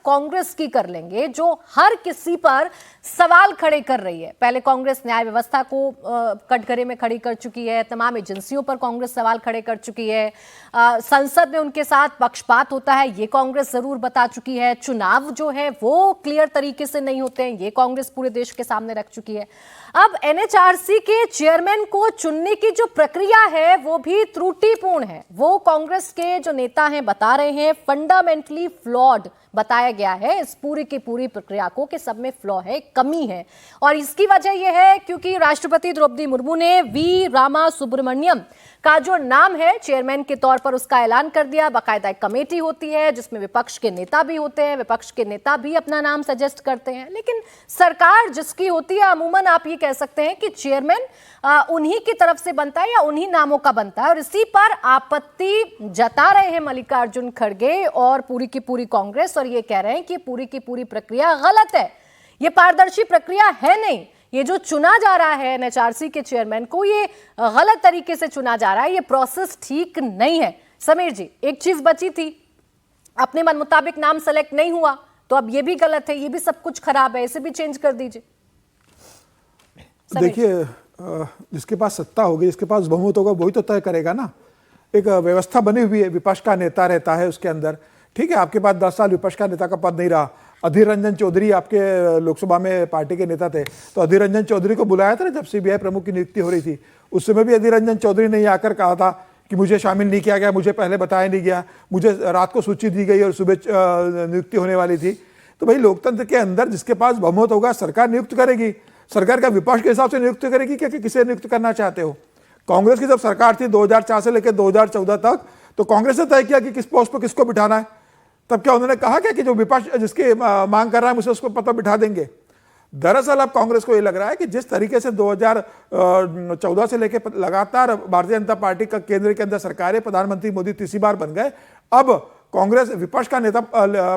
कांग्रेस की कर लेंगे, जो हर किसी पर सवाल खड़े कर रही है। पहले कांग्रेस न्याय व्यवस्था को कटघरे में खड़ी कर चुकी है, तमाम एजेंसियों पर कांग्रेस सवाल खड़े कर चुकी है, संसद में उनके साथ पक्षपात होता है ये कांग्रेस जरूर बता चुकी है, चुनाव जो है वो क्लियर तरीके से नहीं होते हैं ये कांग्रेस पूरे देश के सामने रख चुकी है। अब एनएचआरसी के चेयरमैन को चुनने की जो प्रक्रिया है वो भी त्रुटिपूर्ण है। वो कांग्रेस के जो नेता हैं बता रहे हैं फंडामेंटली फ्लॉड बताया गया है इस पूरी की पूरी प्रक्रिया को, कि सब में फ्लॉ है, कमी है। और इसकी वजह यह है क्योंकि राष्ट्रपति द्रौपदी मुर्मू ने वी रामा सुब्रमण्यम का जो नाम है चेयरमैन के तौर पर उसका ऐलान कर दिया। बाकायदा एक कमेटी होती है जिसमें विपक्ष के नेता भी होते हैं, विपक्ष के नेता भी अपना नाम सजेस्ट करते हैं, लेकिन सरकार जिसकी होती है अमूमन आप ये कह सकते हैं कि चेयरमैन उन्हीं की तरफ से बनता है या उन्हीं नामों का बनता है। और इसी पर आपत्ति जता रहे हैं मल्लिकार्जुन खड़गे और पूरी की पूरी कांग्रेस, और ये कह रहे हैं कि पूरी की पूरी प्रक्रिया गलत है, ये पारदर्शी प्रक्रिया है नहीं, ये जो चुना जा रहा है एनएचआरसी के चेयरमैन को ये गलत तरीके से चुना जा रहा है, ये प्रोसेस ठीक नहीं है। समीर जी, एक चीज बची थी, अपने मन मुताबिक नाम सेलेक्ट नहीं हुआ तो अब ये भी गलत है, ये भी सब कुछ खराब है, इसे भी चेंज कर दीजिए। देखिए, जिसके पास सत्ता होगी, जिसके पास बहुमत होगा वही तो तय करेगा ना। एक व्यवस्था बनी हुई है, विपक्ष का नेता रहता है उसके अंदर, ठीक है। आपके पास 10 साल विपक्ष का नेता का पद नहीं रहा। अधीर रंजन चौधरी आपके लोकसभा में पार्टी के नेता थे, तो अधीर रंजन चौधरी को बुलाया था ना जब सीबीआई प्रमुख की नियुक्ति हो रही थी, उस समय भी अधीर रंजन चौधरी ने आकर कहा था कि मुझे शामिल नहीं किया गया, मुझे पहले बताया नहीं गया, मुझे रात को सूची दी गई और सुबह नियुक्ति होने वाली थी। तो भाई लोकतंत्र के अंदर जिसके पास बहुमत होगा सरकार नियुक्त करेगी, सरकार का विपक्ष के हिसाब से नियुक्त करेगी कि किसे नियुक्त करना चाहते हो। कांग्रेस की जब सरकार थी 2004 से लेकर 2014 तक, तो कांग्रेस ने तय किया कि किस पोस्ट पर किसको बिठाना है। तब क्या उन्होंने कहा क्या कि जो विपक्ष जिसकी मांग कर रहा है मुझे उसको पता बिठा देंगे? दरअसल अब कांग्रेस को ये लग रहा है कि जिस तरीके से 2014 से लेकर लगातार भारतीय जनता पार्टी का केंद्र के अंदर सरकार है, प्रधानमंत्री मोदी तीसरी बार बन गए, अब कांग्रेस विपक्ष का नेता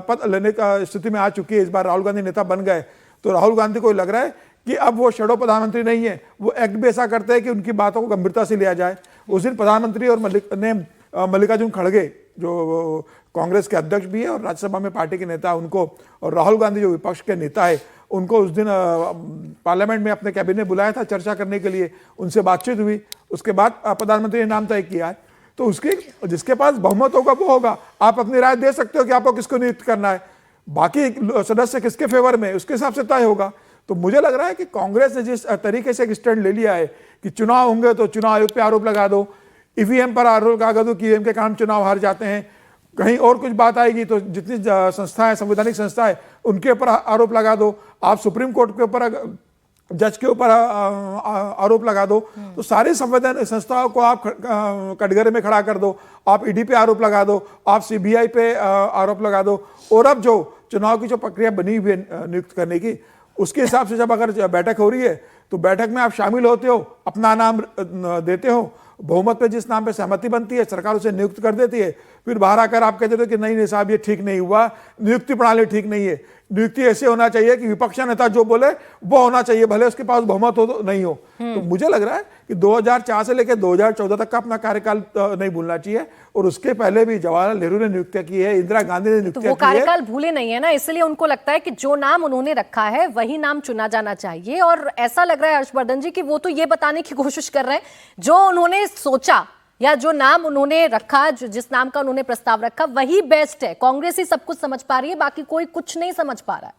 पद लेने का स्थिति में आ चुकी है। इस बार राहुल गांधी नेता बन गए, तो राहुल गांधी को लग रहा है कि अब वो शैडो प्रधानमंत्री नहीं है, वो एक्ट भी ऐसा करते हैं कि उनकी बातों को गंभीरता से लिया जाए। उस दिन प्रधानमंत्री और मल्लिकार्जुन खड़गे जो कांग्रेस के अध्यक्ष भी है और राज्यसभा में पार्टी के नेता, उनको और राहुल गांधी जो विपक्ष के नेता है उनको उस दिन पार्लियामेंट में अपने कैबिनेट बुलाया था चर्चा करने के लिए, उनसे बातचीत हुई, उसके बाद प्रधानमंत्री ने नाम तय किया है। तो उसके जिसके पास बहुमत होगा वो होगा, आप अपनी राय दे सकते हो कि आपको किसको नियुक्त करना है, बाकी सदस्य किसके फेवर में उसके हिसाब से तय होगा। तो मुझे लग रहा है कि कांग्रेस ने जिस तरीके से एक स्टैंड ले लिया है कि चुनाव होंगे तो चुनाव आयोग पे आरोप लगा दो, ईवीएम पर आरोप लगा दो कि ईवीएम के कारण चुनाव हार जाते हैं, कहीं और कुछ बात आएगी तो जितनी संस्थाएं संवैधानिक संस्थाएं उनके ऊपर आरोप लगा दो, आप सुप्रीम कोर्ट के ऊपर जज के ऊपर आरोप लगा दो, तो सारी संवैधानिक संस्थाओं को आप कटघरे में खड़ा कर दो, आप ईडी पे आरोप लगा दो, आप सीबीआई पे आरोप लगा दो। और अब जो चुनाव की जो प्रक्रिया बनी हुई है नियुक्त करने की, उसके हिसाब से जब अगर बैठक हो रही है तो बैठक में आप शामिल होते हो, अपना नाम देते हो, बहुमत पे जिस नाम पे सहमति बनती है सरकार उसे नियुक्त कर देती है, फिर बाहर आकर आप कहते हो कि नहीं साहब ये ठीक नहीं हुआ, नियुक्ति प्रणाली ठीक नहीं है, नियुक्ति ऐसे होना चाहिए कि विपक्ष नेता जो बोले वो होना चाहिए, भले उसके पास बहुमत हो तो नहीं हो। तो मुझे लग रहा है कि 2004 से लेकर 2014 तक का अपना कार्यकाल नहीं भूलना चाहिए, और उसके पहले भी जवाहरलाल नेहरू ने नियुक्तियां की है, इंदिरा गांधी ने नियुक्तियां की है। वो कार्यकाल भूले नहीं है ना, इसलिए उनको लगता है कि जो नाम उन्होंने रखा है वही नाम चुना जाना चाहिए। और ऐसा लग रहा है हर्षवर्धन जी कि वो तो ये बताने की कोशिश कर रहे हैं जो उन्होंने सोचा या जो नाम उन्होंने रखा, जिस नाम का उन्होंने प्रस्ताव रखा वही बेस्ट है। कांग्रेस ही सब कुछ समझ पा रही है, बाकी कोई कुछ नहीं समझ पा रहा है।